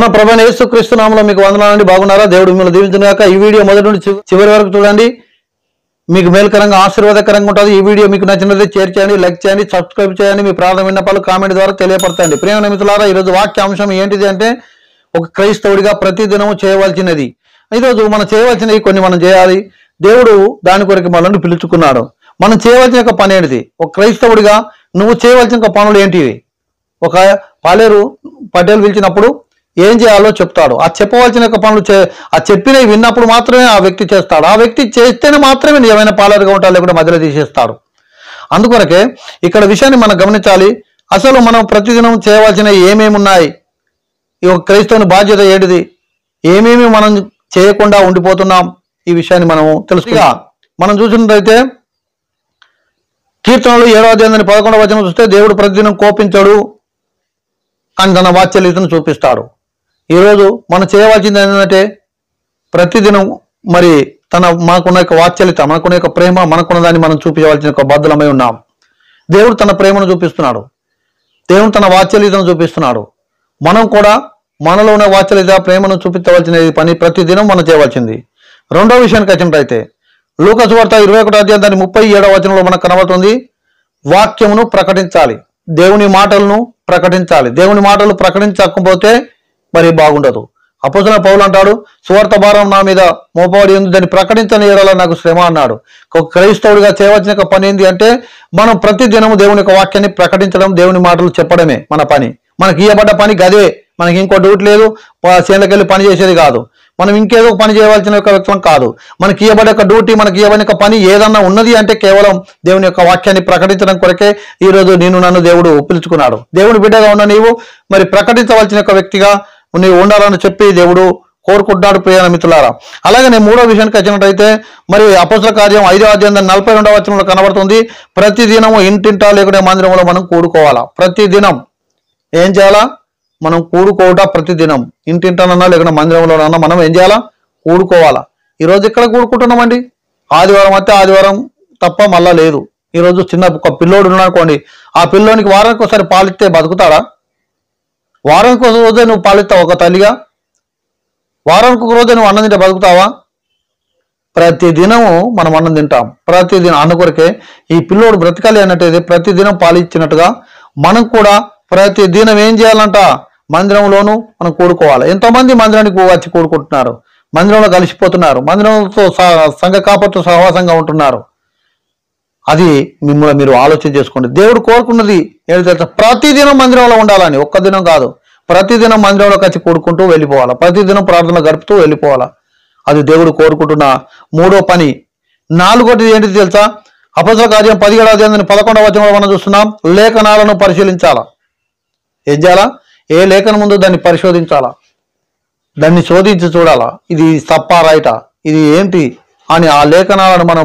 మన ప్రభువైన యేసుక్రీస్తు నామములో మీకు వందనాలండి. బాగున్నారా? దేవుడు మిమ్మల్ని దీవించుగాక. ఈ వీడియో మొదటి నుండి చివరి వరకు చూడండి. మీకు మేలుకరంగా ఆశీర్వాదకరంగా ఉంటుంది. ఈ వీడియో మీకు నచ్చినట్లయితే షేర్ చేయండి, లైక్ చేయండి, సబ్స్క్రైబ్ చేయండి. మీ ప్రార్థన విన్నపాలు కామెంట్ ద్వారా తెలియపరచండి. ప్రియమైన మిత్రులారా, ఈరోజు వాక్యాంశం ఏంటిది అంటే ఒక క్రైస్తవుడిగా ప్రతిదినము చేయవలసినది. ఈరోజు మనం చేయవలసినవి కొన్ని మనం చేయాలి. దేవుడు దాని కొరకు మనల్ని పిలుచుకున్నాడు. మనం చేయవలసిన ఒక పని ఏంటిది? ఒక క్రైస్తవుడిగా నువ్వు చేయవలసిన ఒక పనులు ఏంటివి? ఒక పాలేరు పటేల్ పిలిచినప్పుడు ఏం చేయాలో చెప్తాడు. ఆ చెప్పవలసిన పనులు ఆ చెప్పినవి విన్నప్పుడు మాత్రమే ఆ వ్యక్తి చేస్తాడు. ఆ వ్యక్తి చేస్తేనే మాత్రమే నిజమైన పాలేరుగా ఉంటాడు, లేకుండా మధ్యలో తీసేస్తాడు. అందుకొరకే ఇక్కడ విషయాన్ని మనం గమనించాలి. అసలు మనం ప్రతిదినం చేయవలసిన ఏమేమి ఉన్నాయి, ఈ ఒక క్రైస్తవుని బాధ్యత ఏంటిది, ఏమేమి మనం చేయకుండా ఉండిపోతున్నాం, ఈ విషయాన్ని మనం తెలుసుగా మనం చూసినట్లయితే కీర్తనలు 7వ అధ్యాయం 11వ వచనం చూస్తే దేవుడు ప్రతిదినం కోపించడు అని తన వాత్సల్యతను చూపిస్తాడు. ఈరోజు మనం చేయవలసింది ఏంటంటే ప్రతిదినం మరి మనకున్న యొక్క వాత్సల్యత, మనకున్న యొక్క ప్రేమ, మనకున్న దాన్ని మనం చూపించవలసిన ఒక బద్ధులమై ఉన్నాం. దేవుడు తన ప్రేమను చూపిస్తున్నాడు, దేవుడు తన వాత్సల్యతను చూపిస్తున్నాడు. మనం కూడా మనలో ఉన్న వాత్సల్యత, ప్రేమను చూపించవలసిన పని ప్రతిదినం మనం చేయవలసింది. రెండో విషయానికి వచ్చినట్లయితే లూకా సువార్త 21వ అధ్యాయం 37వ వచనంలో మనకు కనబడుతుంది, వాక్యమును ప్రకటించాలి, దేవుని మాటలను ప్రకటించాలి. దేవుని మాటలు ప్రకటించకపోతే మరి బాగుండదు. అపోస్తలుడైన పౌలు అంటాడు, సువార్త భారం నా మీద మోపబడి ఉంది, దాన్ని ప్రకటించని ఎడల నాకు శ్రమ అన్నాడు. ఒక క్రైస్తవుడిగా చేయవలసిన పని ఏంటి అంటే మనం ప్రతిదినము దేవుని యొక్క వాక్యాన్ని ప్రకటించడం, దేవుని మాటలు చెప్పడమే మన పని. మనకి ఇవ్వబడ్డ పని గదే, మనకి ఇంకో డ్యూటీ లేదు, చేనులకెళ్ళి పని చేసేది కాదు, మనం ఇంకేదో పని చేయవలసిన ఒక వ్యక్తం కాదు. మనకి ఇవ్వబడే ఒక డ్యూటీ, మనకి ఇవ్వబడిన పని ఏదన్నా ఉన్నది అంటే కేవలం దేవుని యొక్క వాక్యాన్ని ప్రకటించడం కొరకే ఈరోజు నన్ను దేవుడు పిలుచుకున్నాడు. దేవుని బిడ్డగా ఉన్న నీవు మరి ప్రకటించవలసిన ఒక వ్యక్తిగా నీవు ఉండాలని చెప్పి దేవుడు కోరుకుంటున్నాడు. ప్రియ మిత్రులారా, అలాగే నేను మూడో విషయానికి వచ్చినట్టయితే మరి అపోస్తల కార్యం 5వ అధ్యాయం 42వ వచనంలో కనబడుతుంది, ప్రతిదినము ఇంటింటా లేకుంటే మందిరంలో మనం కూడుకోవాలా. ప్రతిదినం ఏం చేయాలా? మనం కూడుకోవట. ప్రతిదినం ఇంటింటనన్నా లేకుండా మందిరంలోనన్నా మనం ఏం చేయాలా? కూడుకోవాలా. ఈరోజు ఎక్కడ కూడుకుంటున్నామండి? ఆదివారం అయితే ఆదివారం తప్ప మళ్ళా లేదు. ఈరోజు చిన్న ఒక పిల్లోడు ఉన్నాడుకోండి, ఆ పిల్లోనికి వారానికి ఒకసారి పాలిస్తే బతుకుతాడా? వారానికి ఒక రోజే నువ్వు పాలిస్తావు ఒక తల్లిగా? వారానికి ఒక రోజే నువ్వు అన్నం తింటే బతుకుతావా? ప్రతిదినము మనం అన్నం తింటాం. ప్రతిదినం అన్న కొరకే ఈ పిల్లోడు బ్రతకాలి అన్నట్టయితే ప్రతిదినం పాలిచ్చినట్టుగా మనం కూడా ప్రతిదినం ఏం చేయాలంట? మందిరంలోనూ మనం కూడుకోవాలి. ఎంతోమంది మందిరానికి వచ్చి కూడుకుంటున్నారు, మందిరంలో కలిసిపోతున్నారు, మందిరంతో సంఘ కాపరితో సహవాసంగా ఉంటున్నారు. అది మిమ్మల్ని మీరు ఆలోచన చేసుకోండి. దేవుడు కోరుకున్నది ఏంటి తెలుసా? ప్రతిదినం మందిరంలో ఉండాలని. ఒక్క దినం కాదు, ప్రతిదినం మందిరంలోకి వచ్చి కూడుకుంటూ వెళ్ళిపోవాలా, ప్రతిదినం ప్రార్థన గడుపుతూ వెళ్ళిపోవాలా. అది దేవుడు కోరుకుంటున్న మూడో పని. నాలుగోది ఏంటి తెలుసా? అపోస్తల కార్యం 17వ అధ్యాయం 11వ వచనంలో మనం చూస్తున్నాం, లేఖనాలను పరిశీలించాలా. ఏం చేయాలా? ఏ లేఖనం ముందు దాన్ని పరిశోధించాలా, దాన్ని శోధించి చూడాలా, ఇది తప్పా రైటా, ఇది ఏంటి అని ఆ లేఖనాలను మనం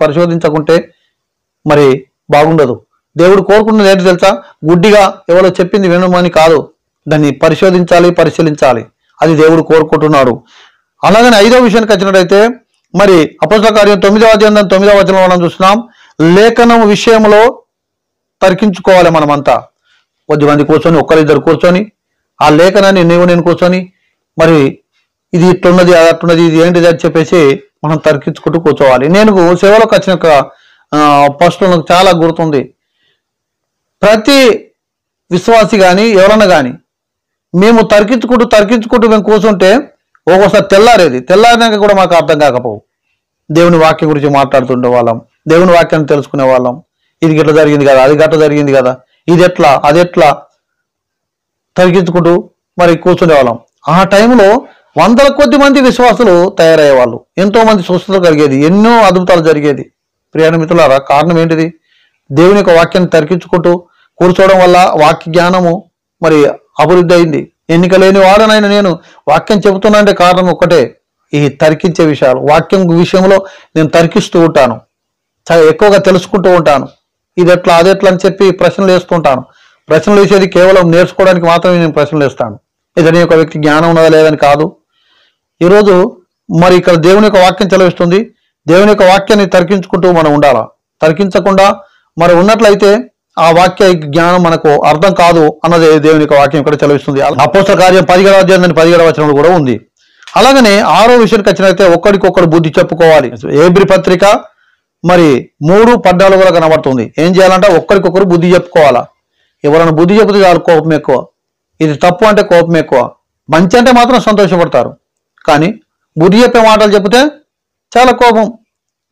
పరిశోధించకుంటే మరి బాగుండదు. దేవుడు కోరుకున్నది ఏంటి తెలుసా? గుడ్డిగా ఎవరో చెప్పింది వినమని కాదు, దాన్ని పరిశీలించాలి. అది దేవుడు కోరుకుంటున్నాడు. అలాగనే 5వ విషయానికి వచ్చినట్టయితే మరి అపోస్తల కార్యం 9వ అధ్యాయం 9వ వచనంలో మనం చూస్తున్నాం, లేఖనం విషయంలో తర్కించుకోవాలి. మనమంతా కొద్దిమంది కూర్చొని, ఒక్కరిద్దరు కూర్చొని ఆ లేఖనాన్ని నేను కూర్చొని మరి ఇది ఇట్లున్నది, అది అట్లున్నది, ఇది ఏంటిది అని చెప్పేసి మనం తర్కించుకుంటూ కూర్చోవాలి. నేను సేవలోకి వచ్చిన ఫస్ట్ నాకు చాలా గుర్తుంది. ప్రతి విశ్వాసి కానీ ఎవరన్నా కానీ మేము తర్కించుకుంటూ మేము కూర్చుంటే ఒక్కోసారి తెల్లారినాక కూడా మాకు అర్థం కాకపోవు. దేవుని వాక్యం గురించి మాట్లాడుతుండే వాళ్ళం, దేవుని వాక్యాన్ని తెలుసుకునే వాళ్ళం. ఇది గిట్ల జరిగింది కదా, అది గట్ల జరిగింది కదా, ఇది ఎట్లా, అది ఎట్లా తగ్గించుకుంటూ మరి కూర్చునేవాళ్ళం. ఆ టైంలో వందల కొద్ది మంది విశ్వాసులు తయారయ్యేవాళ్ళు, ఎంతో మంది స్వస్థతలు కలిగేది, ఎన్నో అద్భుతాలు జరిగేది. ప్రియాణ మిత్రులారా, కారణం ఏంటిది? దేవుని యొక్క వాక్యాన్ని తర్కించుకుంటూ కూర్చోవడం వల్ల వాక్య జ్ఞానము మరి అభివృద్ధి అయింది. ఎన్నిక లేని వాడనైనా నేను వాక్యం చెబుతున్నా అంటే కారణం ఒక్కటే, ఈ తర్కించే విషయాలు. వాక్యం విషయంలో నేను తర్కిస్తూ ఉంటాను, ఎక్కువగా తెలుసుకుంటూ ఉంటాను. ఇది ఎట్లా, అది ఎట్లా అని చెప్పి ప్రశ్నలు వేస్తుంటాను. ప్రశ్నలు వేసేది కేవలం నేర్చుకోవడానికి మాత్రమే నేను ప్రశ్నలు వేస్తాను. ఇతని యొక్క వ్యక్తి జ్ఞానం ఉన్నదా లేదని కాదు. ఈరోజు మరి ఇక్కడ దేవుని యొక్క వాక్యం చదివిస్తుంది. దేవుని యొక్క వాక్యాన్ని తర్కించుకుంటూ మనం ఉండాలా. తర్కించకుండా మరి ఉన్నట్లయితే ఆ వాక్య జ్ఞానం మనకు అర్థం కాదు అన్నది దేవుని యొక్క వాక్యం ఇక్కడ చదివిస్తుంది. అపోస్తల కార్యం 17వ అధ్యాయం 17వ వచనంలో కూడా ఉంది. అలాగనే 6వ విషయానికి వచ్చినట్లయితే ఒకరికొకరు బుద్ధి చెప్పుకోవాలి. హెబ్రీ పత్రిక మరి 3:14 కూడా కనబడుతుంది. ఏం చేయాలంటే ఒక్కరికొకరు బుద్ధి చెప్పుకోవాలా. ఎవరైనా బుద్ధి చెప్తే చాలు కోపం ఎక్కువ, ఇది తప్పు అంటే కోపం ఎక్కువ, మంచి అంటే మాత్రం సంతోషపడతారు. కానీ బుద్ధి చెప్పే మాటలు చెప్తే చాలా కోపం,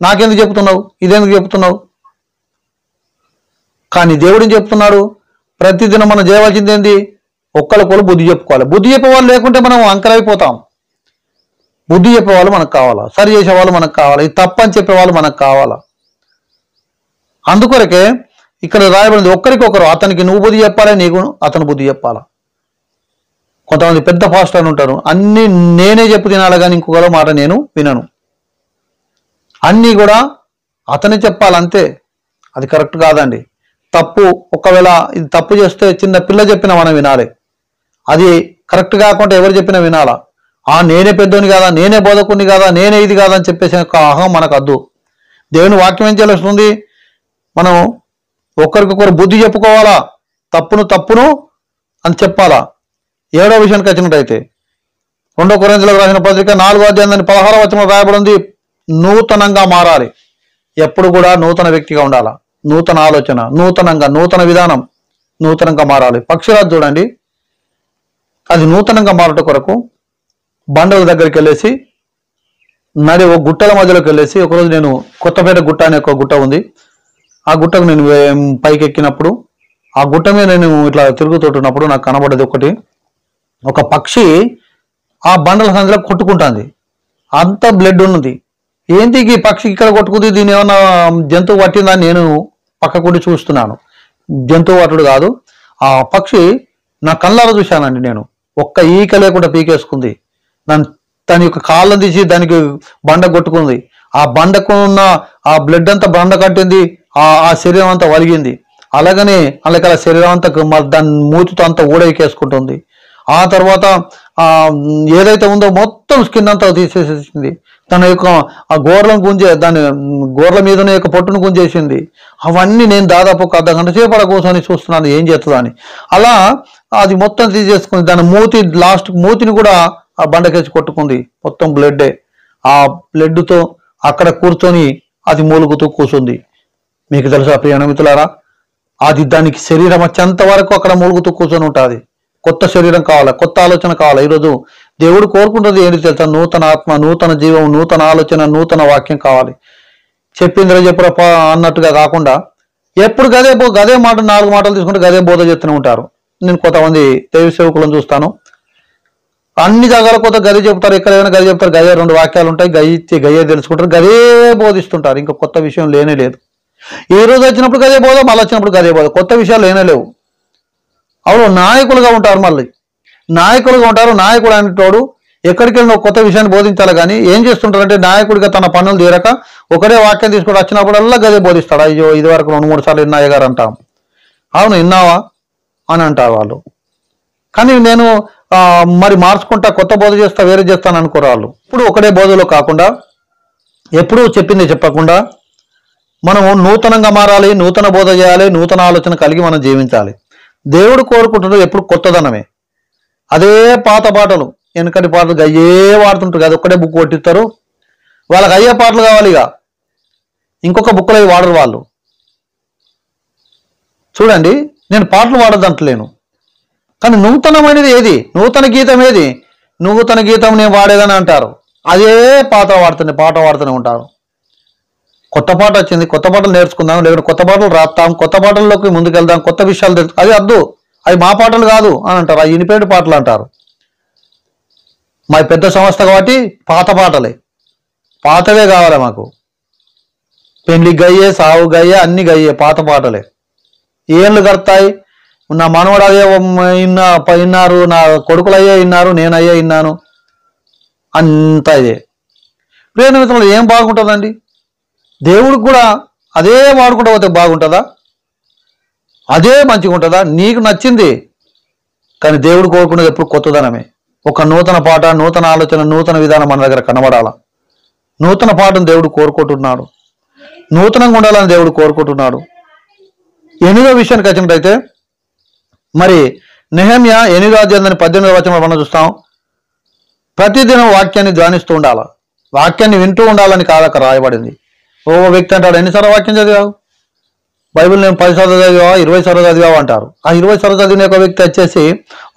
నాకెందుకు చెప్తున్నావు, ఇదెందుకు చెప్తున్నావు. కానీ దేవుడు ఏం చెప్తున్నాడు, ప్రతిదినం మనం చేయవలసింది ఏంది, ఒక్కరికొకరు బుద్ధి చెప్పుకోవాలి. బుద్ధి చెప్పేవాళ్ళు లేకుంటే మనం అంకరైపోతాం. బుద్ధి చెప్పేవాళ్ళు మనకు కావాలా, సరి చేసేవాళ్ళు మనకు కావాలా, ఇది తప్పని చెప్పేవాళ్ళు మనకు కావాలా. అందుకొరకే ఇక్కడ రాయబడింది ఒక్కరికొకరు, అతనికి నువ్వు బుద్ధి చెప్పాలి, నీకు అతను బుద్ధి చెప్పాలా. కొంతమంది పెద్ద పాస్టర్లు ఉంటారు, అన్నీ నేనే చెప్పు తినాలి కానీ ఇంకొకరు మాట నేను వినను, అన్నీ కూడా అతనే చెప్పాలంతే. అది కరెక్ట్ కాదండి, తప్పు. ఒకవేళ ఇది తప్పు చేస్తే చిన్న పిల్ల చెప్పినా మనం వినాలి, అది కరెక్ట్ కాకుండా ఎవరు చెప్పినా వినాలా. నేనే పెద్దోని కాదా, నేనే బోధకుని కాదా, నేనే ఇది కాదా అని చెప్పేసి అహం మనకు వద్దు. దేవుని వాక్యం ఏం చేస్తుంది, మనం ఒకరికొకరు బుద్ధి చెప్పుకోవాలా, తప్పును అని చెప్పాలా. 7వ విషయానికి వచ్చినట్టయితే 2 కొరింథీయులకు రాసిన పత్రిక 4వ అధ్యాయం 16వ వచనంలో రాయబడింది, నూతనంగా మారాలి. ఎప్పుడు కూడా నూతన వ్యక్తిగా ఉండాలా, నూతన ఆలోచన, నూతన విధానం, నూతనంగా మారాలి. పక్షిరాజు చూడండి, అది నూతనంగా మారట కొరకు బండల దగ్గరికి వెళ్ళేసి ఒక గుట్టల మధ్యలోకి వెళ్ళేసి, ఒకరోజు నేను కొత్తపేట గుట్ట అనే ఒక గుట్ట ఉంది, ఆ గుట్టకు నేను పైకి ఎక్కినప్పుడు ఆ గుట్ట మీద నేను ఇట్లా తిరుగుతుంటున్నప్పుడు నాకు కనబడేది ఒక పక్షి ఆ బండల సంధిలో కొట్టుకుంటుంది. అంత బ్లడ్ ఉన్నది. ఏంటి ఈ పక్షి ఇక్కడ కొట్టుకుంది, దీన్ని ఏమన్నా జంతువు పట్టిందా, నేను పక్కకుండి చూస్తున్నాను. జంతువు పట్టుడు కాదు, ఆ పక్షి నా కళ్ళారా చూశానండి నేను. ఒక్క ఈక లేకుండా పీకేసుకుంది. తన యొక్క కాళ్ళను తీసి దానికి బండ కొట్టుకుంది. ఆ బండకు ఉన్న ఆ బ్లడ్ అంతా బండ కట్టింది, ఆ శరీరం అంతా వలిగింది. అలాగనే అలాగే శరీరం అంతా దాని మూతితో అంతా ఊడేకేసుకుంటుంది. ఆ తర్వాత ఏదైతే ఉందో మొత్తం స్కిన్ అంతా తీసేసేసింది. తన యొక్క ఆ గోర్ల మీద యొక్క పొట్టును గుంజేసింది. అవన్నీ నేను దాదాపు ఒక అర్ధగంట సేపు అక్కడ కూర్చొని చూస్తున్నాను ఏం చేస్తుందా అని. అలా అది మొత్తం తీసేసుకుంది. దాని మూతిని కూడా ఆ బండకేసి కొట్టుకుంది, మొత్తం బ్లడ్డే. ఆ బ్లడ్తో అక్కడ కూర్చొని అది మూలుగుతూ కూర్చుంది. మీకు తెలుసా ప్రియ మిత్రులారా, అది దానికి శరీరం వచ్చేంత వరకు అక్కడ మూలుగుతూ కూర్చొని ఉంటుంది. కొత్త శరీరం కావాలా, కొత్త ఆలోచన కావాలా. ఈరోజు దేవుడు కోరుకుంటుంది ఏంటి తెలుసా, నూతన ఆత్మ, నూతన జీవం, నూతన ఆలోచన, నూతన వాక్యం కావాలి. చెప్పిందిరా చెప్పురా అన్నట్టుగా కాకుండా ఎప్పుడు గదే మాట 4 మాటలు తీసుకుంటే గదే బోధ చేస్తూనే ఉంటారు. నేను కొంతమంది దైవ సేవకులను చూస్తాను, అన్ని జాగాల కొత్త గది చెప్తారు, ఎక్కడైనా గది చెప్తారు, గదే 2 వాక్యాలు ఉంటాయి, గయ్యే తెలుసుకుంటారు, గదే బోధిస్తుంటారు. ఇంకా కొత్త విషయం లేనే లేదు. ఈ రోజు వచ్చినప్పుడు గదే బోధ, మళ్ళీ వచ్చినప్పుడు గదే బోధ, కొత్త విషయాలు లేనే లేవు. అవును, నాయకులుగా ఉంటారు. మళ్ళీ నాయకులుగా ఉంటారు. నాయకుడు అనేటోడు ఎక్కడికి వెళ్ళిన కొత్త విషయాన్ని బోధించాలి. కానీ ఏం చేస్తుంటారంటే నాయకుడిగా తన పనులు తీరక ఒకటే వాక్యం తీసుకొని వచ్చినప్పుడల్లా గదే బోధిస్తాడు. అయ్యో ఇది వరకు 2-3 సార్లు విన్నాయ గారు అంటాం. అవును విన్నావా అని అంటారు వాళ్ళు. కానీ నేను మరి మార్చుకుంటా, కొత్త బోధ చేస్తా, వేరే చేస్తాను అనుకోరు వాళ్ళు. ఇప్పుడు ఒకటే బోధలో కాకుండా ఎప్పుడూ చెప్పింది చెప్పకుండా మనము నూతనంగా మారాలి, నూతన బోధ చేయాలి, నూతన ఆలోచన కలిగి మనం జీవించాలి. దేవుడు కోరుకుంటున్నది ఎప్పుడు కొత్తదనమే. అదే పాత పాటలు, వెనకటి పాటలు అయ్యే వాడుతుంటారు కదా, ఒక్కటే బుక్ కొట్టిస్తారు. వాళ్ళకి అయ్యే పాటలు కావాలి, ఇక ఇంకొక బుక్లో అవి వాడరు వాళ్ళు. చూడండి, నేను పాటలు వాడదంటలేను, కానీ నూతనమైనది ఏది, నూతన గీతం ఏది, నూతన గీతం నేను వాడేదని అంటారు. అదే పాట వాడుతూనే ఉంటారు. కొత్త పాట వచ్చింది, కొత్త పాటలు నేర్చుకుందాం, లేకుంటే కొత్త పాటలు రాస్తాం, కొత్త పాటల్లోకి ముందుకెళ్దాం, కొత్త విషయాలు తెలుసు, అది వద్దు, అవి మా పాటలు కాదు అని అంటారు. అవి ఇనిపేటి పాటలు అంటారు. మా పెద్ద సంస్థ కాబట్టి పాత పాటలే, పాతవే కావాలి మాకు. పెళ్లి గయ్యే, సావు గయ్యే, అన్ని గయ్యే, పాత పాటలే. ఏళ్ళు గడతాయి, నా మనవడు అయ్యే విన్నారు, నా కొడుకులు అయ్యే విన్నారు, నేను అయ్యే విన్నాను, అంతా ఇదే. ప్రేమ మిత్రులు ఏం బాగుంటుందండి? దేవుడికి కూడా అదే వాడుకుంటూ పోతే బాగుంటుందా? అదే మంచిగా ఉంటుందా? నీకు నచ్చింది. కానీ దేవుడు కోరుకునేది ఎప్పుడు కొత్తదనమే. ఒక నూతన పాట, నూతన ఆలోచన, నూతన విధానం మన దగ్గర కనబడాల. నూతన పాటను దేవుడు కోరుకుంటున్నాడు, నూతనంగా ఉండాలని దేవుడు కోరుకుంటున్నాడు. ఎనిమిదో విషయానికి వచ్చినట్టయితే మరి నెహెమ్యా 8వ అధ్యాయం 18వ వచనంలో మనం చూస్తాం, ప్రతిదినం వాక్యాన్ని ధ్యానిస్తూ ఉండాలి, వాక్యాన్ని వింటూ ఉండాలని కాదక రాయబడింది. ఓ వ్యక్తి అంటాడు, ఎన్నిసార్లు వాక్యం చదివావు? బైబిల్ నేను 10 సార్లు చదివావా, 20 సార్లు చదివావా అంటారు. ఆ 20 సార్లు చదివిన ఒక వ్యక్తి వచ్చేసి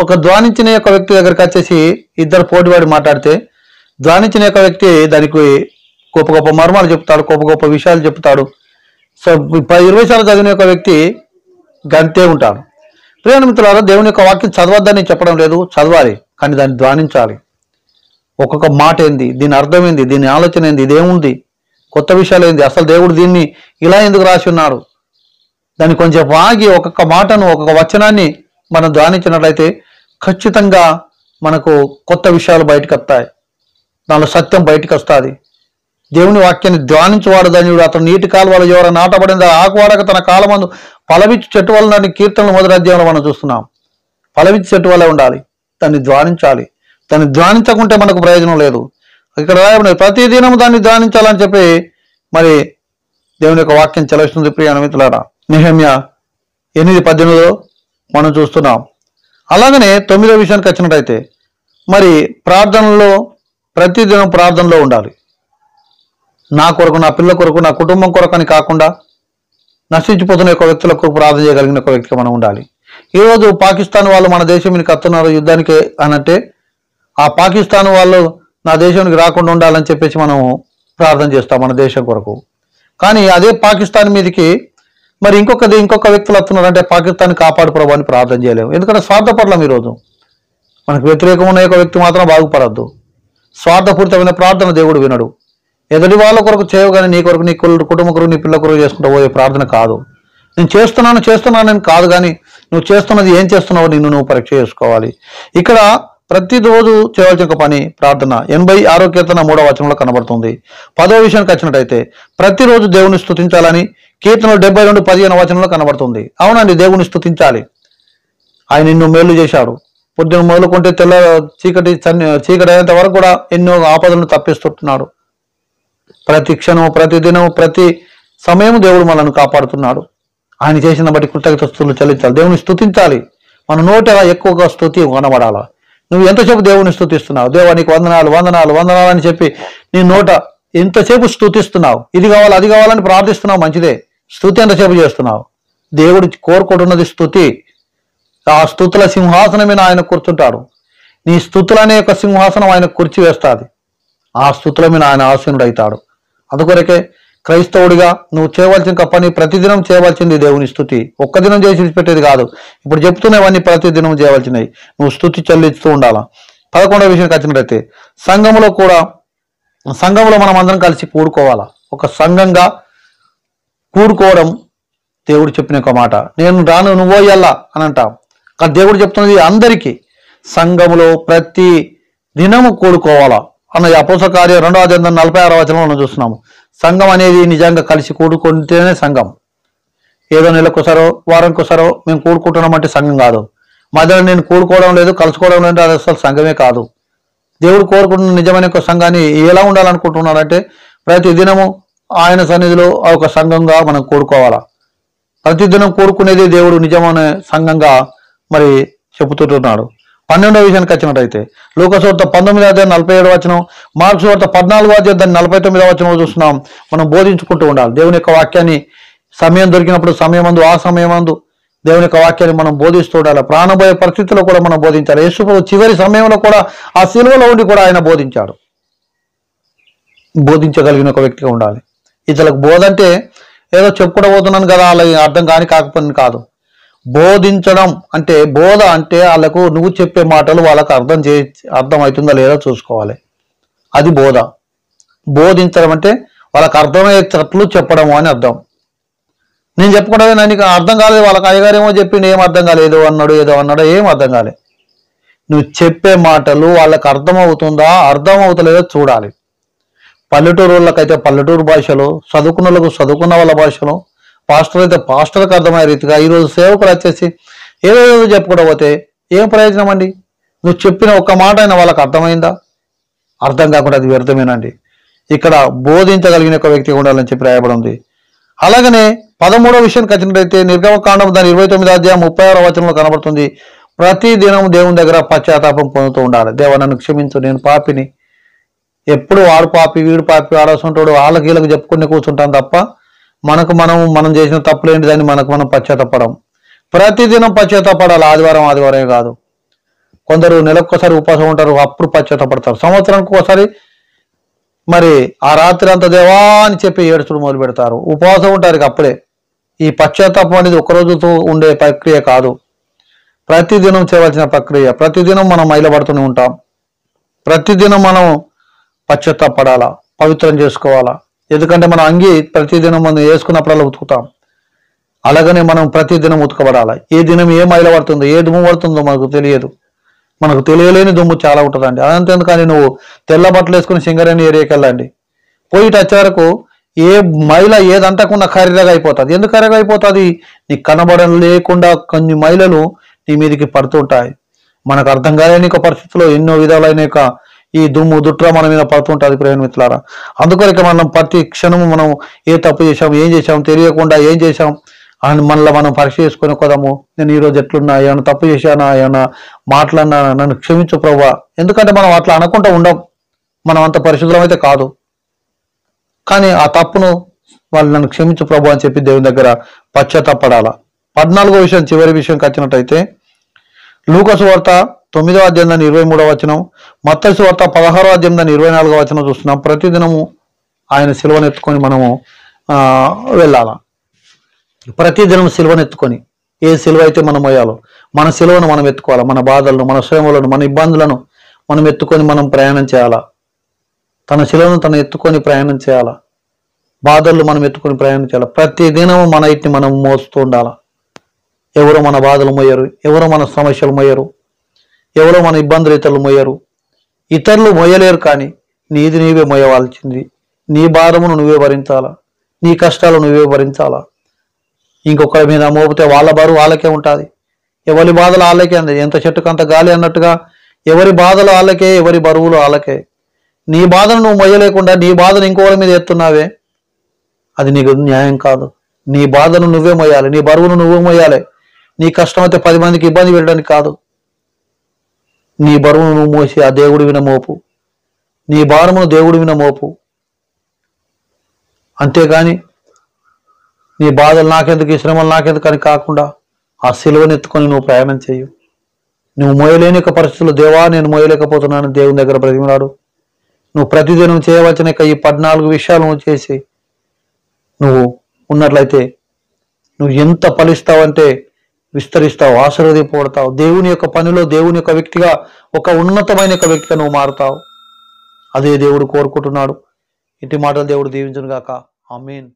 ఒక ధ్యానించిన యొక్క వ్యక్తి దగ్గరికి వచ్చేసి ఇద్దరు పోటీపడి మాట్లాడితే ధ్యానించిన యొక్క వ్యక్తి దానికి గొప్ప గొప్ప మర్మాలు చెప్తాడు, గొప్ప గొప్ప విషయాలు చెప్తాడు. సో 20 సార్లు చదివిన యొక్క వ్యక్తి గంతే ఉంటాడు. ప్రియమైన మిత్రులారా, దేవుని యొక్క వాక్యం చదవద్దని చెప్పడం లేదు, చదవాలి, కానీ దాన్ని ధ్యానించాలి. ఒక్కొక్క మాట ఏంది, దీని అర్థం ఏంది, దీని ఆలోచన ఏంది, ఇదేముంది, కొత్త విషయాలు ఏంది, అసలు దేవుడు దీన్ని ఇలా ఎందుకు రాసి ఉన్నాడు, దాన్ని కొంచెం ఆగి ఒక్కొక్క మాటను ఒక్కొక్క వచనాన్ని మనం ధ్యానించినట్లయితే ఖచ్చితంగా మనకు కొత్త విషయాలు బయటకు వస్తాయి, దానిలో సత్యం బయటకు వస్తుంది. దేవుని వాక్యాన్ని ధ్యానించువాడు ధన్యుడు, అతను నీటి కాలువల ఎవరు నాటబడింది ఆకువాడక తన కాలమందు ఫలవిచ్చు చెట్టు వల్ల కీర్తనలు మొదటి అధ్యాయంలో మనం చూస్తున్నాం. ఫలవిచ్చు చెట్టు వల్ల ఉండాలి, దాన్ని ధ్యానించాలి. దాన్ని ధ్యానించకుంటే మనకు ప్రయోజనం లేదు. ఇక్కడ రాయబడి ప్రతిదినం దాన్ని ధ్యానించాలని చెప్పి మరి దేవుని యొక్క వాక్యం చెలవిస్తుంది. ప్రియ మిత్రులారా, నెహెమ్యా 8:18 మనం చూస్తున్నాం. అలాగనే 9వ విషయానికి వచ్చినట్టయితే మరి ప్రార్థనలో ప్రతిదినం ప్రార్థనలో ఉండాలి. నా కొరకు, నా పిల్లల కొరకు, నా కుటుంబం కొరకు అని కాకుండా నశించిపోతున్న యొక్క వ్యక్తుల కొరకు ప్రార్థన చేయగలిగిన ఒక వ్యక్తిగా మనం ఉండాలి. ఈరోజు పాకిస్తాన్ వాళ్ళు మన దేశం మీదకి వస్తున్నారు యుద్ధానికి అనంటే ఆ పాకిస్తాన్ వాళ్ళు నా దేశానికి రాకుండా ఉండాలని చెప్పేసి మనం ప్రార్థన చేస్తాం మన దేశం కొరకు. కానీ అదే పాకిస్తాన్ మీదకి మరి ఇంకొక వ్యక్తులు వస్తున్నారంటే పాకిస్తాన్ కాపాడు ప్రభు అని ప్రార్థన చేయలేము. ఎందుకంటే స్వార్థపడలేం. ఈరోజు మనకు వ్యతిరేకం ఉన్న ఒక వ్యక్తి మాత్రం బాగుపడద్దు. స్వార్థపూరితమైన ప్రార్థన దేవుడు వినడు. ఎదుటి వాళ్ళ కొరకు చేయగానే నీ కొరకు, నీ కుటుంబ కొరకు, నీ పిల్లల కొరకు చేసుకుంటూ పోయే ప్రార్థన కాదు. నేను చేస్తున్నానని కాదు, కానీ నువ్వు చేస్తున్నది ఏం చేస్తున్నావో నువ్వు పరీక్ష చేసుకోవాలి. ఇక్కడ ప్రతిరోజు చేయవలసిన ఒక పని ప్రార్థన. 86వ కీర్తన 3వ వచనంలో కనబడుతుంది. 10వ విషయానికి వచ్చినట్టయితే ప్రతిరోజు దేవుని స్తుతించాలని కీర్తనలు 72:15 వచనంలో కనబడుతుంది. అవునండి, దేవుని స్తుతించాలి. ఆయన ఎన్నో మేలు చేశాడు. పొద్దున మొదలుకుంటే చీకటి అయ్యేంత వరకు కూడా ఎన్నో ఆపదలను తప్పిస్తున్నాడు. ప్రతి క్షణం, ప్రతి దినం, ప్రతి సమయం దేవుడు మనల్ని కాపాడుతున్నాడు. ఆయన చేసిన బట్టి కృతజ్ఞతలు చెల్లించాలి, దేవుని స్తుతించాలి. మన నోట ఎక్కువగా స్తుతి కనబడాలా. నువ్వు ఎంతసేపు దేవుని స్తుతిస్తున్నావు, దేవా నీకు వందనాలు వందనాలు వందనాలు అని చెప్పి నీ నోట ఎంతసేపు స్తుతిస్తున్నావు, ఇది కావాలి అది కావాలని ప్రార్థిస్తున్నావు, మంచిదే. స్తుతి ఎంతసేపు చేస్తున్నావు? దేవుడు కోరుకుంటున్నది స్తుతి. ఆ స్తుతుల సింహాసనం మీద ఆయన కూర్చుంటాడు. నీ స్తుతులనే యొక్క సింహాసనం ఆయన కుర్చీ వేస్తుంది. ఆ స్తుతుల మీద ఆయన ఆసీనుడు అవుతాడు. అందుకొరకే క్రైస్తవుడిగా నువ్వు చేయవలసిన పని ప్రతిదినం చేయవలసింది దేవుని స్థుతి. ఒక్క దినం చేసి పెట్టేది కాదు. ఇప్పుడు చెప్తున్నవన్నీ ప్రతిదినం చేయవలసినవి. నువ్వు స్థుతి చెల్లిస్తూ ఉండాలా. 11వ విషయానికి వచ్చినట్టయితే సంఘంలో మనం అందరం కలిసి కూడుకోవాలా. ఒక సంఘంగా కూడుకోవడం దేవుడు చెప్పిన ఒక మాట. నేను రాను నువ్వో ఎల్లా అని అంటాం, కానీ దేవుడు చెప్తున్నది అందరికీ సంఘములో ప్రతి దినము కూడుకోవాలా అన్న అపోస్తల కార్యం 2వ అధ్యాయం 46వ వచనంలో మనం చూస్తున్నాము. సంఘం అనేది నిజంగా కలిసి కూడుకుంటేనే సంఘం. ఏదో నెలకొసారో వారానికోసారో మేము కూడుకుంటున్నామంటే సంఘం కాదు. మధ్యలో నేను కూడుకోవడం లేదు, కలుసుకోవడం లేదు, అది అసలు సంఘమే కాదు. దేవుడు కోరుకుంటున్న నిజమైన ఒక సంఘాన్ని ఎలా ఉండాలనుకుంటున్నాడంటే ప్రతి దినము ఆయన సన్నిధిలో ఒక సంఘంగా మనం కూడుకోవాలా. ప్రతిదినం కూడుకునేది దేవుడు నిజమైన సంఘంగా మరి చెబుతుంటున్నాడు. 12వ విషయానికి వచ్చినట్టయితే లూకా సువార్త 19వ అధ్యాయం 47వ వచనం, మార్కు సువార్త 14వ అధ్యాయం 49వ వచనం చూస్తున్నాం. మనం బోధించుకుంటూ ఉండాలి. దేవుని యొక్క వాక్యాన్ని సమయం దొరికినప్పుడు ఆ సమయమందు దేవుని యొక్క వాక్యాన్ని మనం బోధిస్తూ ఉండాలి. ప్రాణభయ పరిస్థితుల్లో కూడా మనం బోధించాలి. యేసు ప్రభువు చివరి సమయంలో కూడా ఆ శిలువలో ఉండి కూడా ఆయన బోధించాడు. బోధించగలిగిన ఒక వ్యక్తిగా ఉండాలి. ఇతరులకు బోధ అంటే ఏదో చెప్పుకోబోతున్నాను కదా అలా అర్థం కాకపోయిన కాదు. బోధించడం అంటే బోధ అంటే వాళ్ళకు నువ్వు చెప్పే మాటలు వాళ్ళకు అర్థం అవుతుందా లేదా చూసుకోవాలి. అది బోధ. బోధించడం అంటే వాళ్ళకి అర్థమయ్యేటట్లు చెప్పడము అని అర్థం. నేను చెప్పుకుంటే నాకు అర్థం కాలేదు, వాళ్ళకి అయ్యగారేమో చెప్పిండు, ఏం అర్థం కాలేదు, ఏదో అన్నాడో ఏం అర్థం కాలేదు. నువ్వు చెప్పే మాటలు వాళ్ళకి అర్థమవుతుందా అర్థం అవుతలేదో చూడాలి. పల్లెటూరు వాళ్ళకైతే పల్లెటూరు భాషలో, చదువుకున్న వాళ్ళకు చదువుకున్న వాళ్ళ భాషలో, పాస్టర్ అయితే పాస్టర్కి అర్థమయ్యే రీతిగా. ఈరోజు సేవకులు వచ్చేసి ఏదో చెప్పుకుంటూ పోతే ఏం ప్రయోజనం అండి? నువ్వు చెప్పిన ఒక్క మాట అయినా వాళ్ళకి అర్థమైందా? అర్థం కాకుండా అది వ్యర్థమేనండి. ఇక్కడ బోధించగలిగిన ఒక వ్యక్తి ఉండాలని చెప్పి రాయబడి ఉంది. అలాగనే 13వ విషయానికి వచ్చినట్టయితే నిర్గమకాండం దాని 29వ అధ్యాయం 36వ వచనంలో కనబడుతుంది. ప్రతి దినం దేవుని దగ్గర పశ్చాత్తాపం పొందుతూ ఉండాలి. దేవా నన్ను క్షమించు, నేను పాపిని. ఎప్పుడు వాడు పాపి వీడు పాపి ఆడవస్తుంటాడు వాళ్ళకి వీళ్ళకి చెప్పుకుని కూర్చుంటాం తప్ప మనం చేసిన తప్పులేంటిదని మనం పశ్చాత్తపడం. ప్రతిదినం పశ్చాత్తపడాలి. ఆదివారమే కాదు. కొందరు నెలకొకసారి ఉపవాసం ఉంటారు, అప్పుడు పశ్చాత్తపడతారు. సంవత్సరానికి ఒకసారి మరి ఆ రాత్రి అంతా దేవా అని చెప్పి ఏడుచుడు మొదలు పెడతారు, ఉపవాసం ఉంటారు. అప్పుడే ఈ పశ్చాత్తాపం అనేది ఒక రోజుతో ఉండే ప్రక్రియ కాదు, ప్రతిదినం చేయవలసిన ప్రక్రియ. ప్రతిదినం మనం మైలపడుతూనే ఉంటాం. ప్రతిదినం మనం పశ్చాత్తాపడాలా, పవిత్రం చేసుకోవాలా. ఎందుకంటే మన అంగి ప్రతిదినం మనం వేసుకున్నప్పుడల్లా ఉతుకుతాం. అలాగనే మనం ప్రతిదినం ఉతకబడాలి. ఏ దినం ఏ మైల పడుతుందో, ఏ దుమ్ము పడుతుందో మనకు తెలియదు. మనకు తెలియలేని దుమ్ము చాలా ఉంటుందండి. అదంతేందుకని నువ్వు తెల్ల బట్టలు వేసుకుని సింగరేణి ఏరియాకి వెళ్ళండి, పోయి వచ్చే వరకు ఏ మైల ఏదంటకుండా కర్రెగా అయిపోతుంది. ఎందుకు కర్రెగా అయిపోతుంది? నీకు కనబడం లేకుండా కొన్ని మైలలు నీ మీదకి పడుతుంటాయి. మనకు అర్థం కాలేని ఒక పరిస్థితిలో ఎన్నో విధాలైన ఈ దుమ్ము దుట్ర మన మీద పడుతుంటుంది. ప్రేమ మిత్రులారా, అందుకొరకే మనం ప్రతి క్షణము మనం ఏ తప్పు చేసాం, ఏం చేసాం, తెలియకుండా ఏం చేసాం అని మనలో మనం పరీక్ష చేసుకుని కొదాము. నేను ఈరోజు ఎట్లున్నా, ఏమైనా తప్పు చేశానా, ఏమైనా మాట్లాడినా, నన్ను క్షమించు ప్రభువా. ఎందుకంటే మనం అట్లా అనుకుంటూ ఉండం, మనం అంత పరిశుద్ధం అయితే కాదు. కానీ ఆ తప్పును వాళ్ళు నన్ను క్షమించు ప్రభు అని చెప్పి దేవుని దగ్గర పశ్చాత్తాపడాల. 14వ విషయం, చివరి విషయంకి వచ్చినట్టయితే లూకా సువార్త 9వ అధ్యాయం 23వ వచనం, మత్తయి సువార్త 16వ అధ్యాయం 24వ వచనం చూస్తున్నాం. ప్రతిదినము ఆయన సిలువను ఎత్తుకొని మనము వెళ్ళాల. ప్రతిదినం సిలువను ఎత్తుకొని, ఏ సిలువ అయితే మనం మోయాలో మన సిలువను మనం ఎత్తుకోవాలి. మన బాధలను, మన శ్రమలను, మన ఇబ్బందులను మనం ఎత్తుకొని మనం ప్రయాణం చేయాలా. తన సిలువను తను ఎత్తుకొని ప్రయాణం చేయాలా. బాధలు మనం ఎత్తుకొని ప్రయాణం చేయాలి. ప్రతి దినము మన ఇంటిని మనం మోస్తూ ఉండాలి. ఎవరో మన బాధలు మోయరు, ఎవరో మన సమస్యలు మోయరు, ఎవరో మన ఇబ్బందులు ఇతరులు మోయరు. ఇతరులు మోయలేరు, కానీ నీది నీవే మోయవలసింది. నీ భారమును నువ్వే భరించాలా, నీ కష్టాలు నువ్వే భరించాలా. ఇంకొకరి మీద మోపితే వాళ్ళ బరువు వాళ్ళకే ఉంటుంది. ఎవరి బాధలు వాళ్ళకే అంది. ఎంత చెట్టుకు అంత గాలి అన్నట్టుగా ఎవరి బాధలు వాళ్ళకే, ఎవరి బరువులు వాళ్ళకే. నీ బాధను నువ్వు మొయ్యలేకుండా నీ బాధను ఇంకొకరి మీద ఎత్తున్నావే, అది నీకు న్యాయం కాదు. నీ బాధను నువ్వే మొయ్యాలి, నీ బరువును నువ్వే మొయ్యాలి. నీ కష్టం అయితే 10 మందికి ఇబ్బంది పెట్టడానికి కాదు. నీ బరువును నువ్వు మోసి ఆ దేవుడి విన మోపు, నీ భారమును దేవుడి విన మోపు. అంతేగాని నీ బాధలు నాకెందుకు, ఈ శ్రమలు నాకెందుకు అని కాకుండా ఆ సిలువను ఎత్తుకొని నువ్వు ప్రయాణం చేయు. నువ్వు మోయలేని పరిస్థితులు, దేవా నేను మోయలేకపోతున్నాను దేవుని దగ్గర బ్రతిమలాడు. నువ్వు ప్రతిదినం చేయవలసిన ఈ 14 విషయాలు నువ్వు చేసి నువ్వు ఉన్నట్లయితే నువ్వు ఎంత ఫలిస్తావంటే విస్తరిస్తావు, ఆశీర్వదింపబడతావు. దేవుని యొక్క పనిలో దేవుని యొక్క వ్యక్తిగా, ఒక ఉన్నతమైన వ్యక్తిగా నువ్వు మారుతావు. అదే దేవుడు కోరుకుంటున్నాడు. ఇటు మాటలు దేవుడు దీవించును గాక. ఆమేన్.